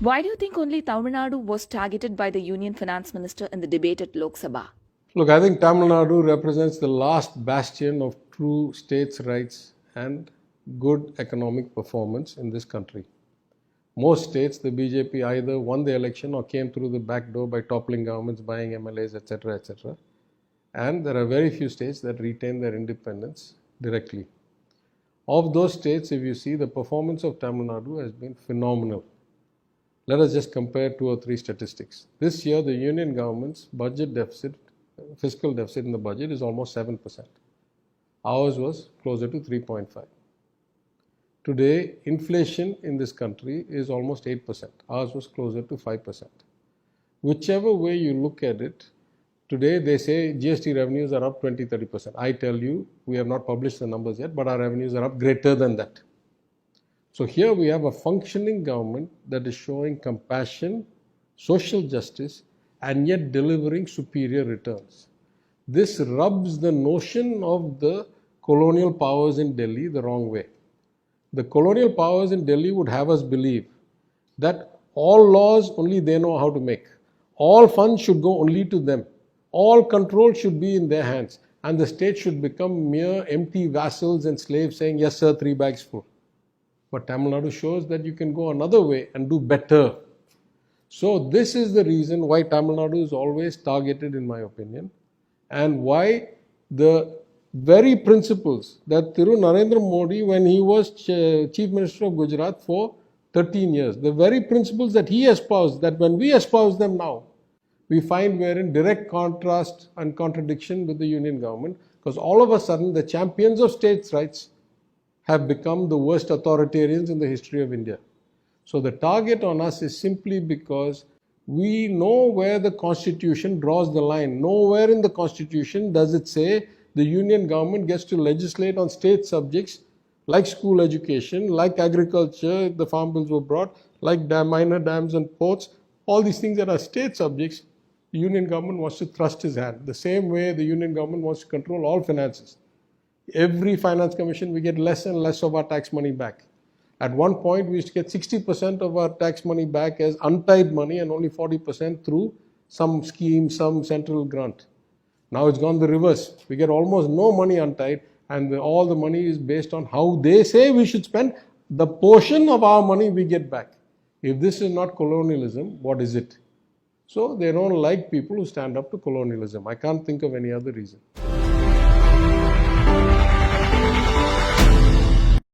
Why do you think only Tamil Nadu was targeted by the Union Finance Minister in the debate at Lok Sabha? Look, I think Tamil Nadu represents the last bastion of true states' rights and good economic performance in this country. Most states, the BJP either won the election or came through the back door by toppling governments, buying MLAs, etc., etc. And there are very few states that retain their independence directly. Of those states, if you see, the performance of Tamil Nadu has been phenomenal. Let us just compare 2 or 3 statistics. This year, the union government's budget deficit, fiscal deficit in the budget is almost 7%. Ours was closer to 3.5. Today, inflation in this country is almost 8%. Ours was closer to 5%. Whichever way you look at it, today they say GST revenues are up 20-30%. I tell you, we have not published the numbers yet, but our revenues are up greater than that. So here we have a functioning government that is showing compassion, social justice, and yet delivering superior returns. This rubs the notion of the colonial powers in Delhi the wrong way. The colonial powers in Delhi would have us believe that all laws only they know how to make. All funds should go only to them. All control should be in their hands. And the state should become mere empty vassals and slaves saying, yes sir, 3 bags full. But Tamil Nadu shows that you can go another way and do better. So this is the reason why Tamil Nadu is always targeted, in my opinion, and why the very principles that Thiru Narendra Modi, when he was Chief Minister of Gujarat for 13 years, the very principles that he espoused, that when we espouse them now, we find we're in direct contrast and contradiction with the union government, because all of a sudden the champions of states' rights have become the worst authoritarians in the history of India. So the target on us is simply because we know where the Constitution draws the line. Nowhere in the Constitution does it say the union government gets to legislate on state subjects like school education, like agriculture, the farm bills were brought, like minor dams and ports, all these things that are state subjects, the union government wants to thrust his hand. The same way the union government wants to control all finances. Every finance commission, we get less and less of our tax money back. At one point, we used to get 60% of our tax money back as untied money and only 40% through some scheme, some central grant. Now it's gone the reverse. We get almost no money untied, and all the money is based on how they say we should spend the portion of our money we get back. If this is not colonialism, what is it? So they don't like people who stand up to colonialism. I can't think of any other reason.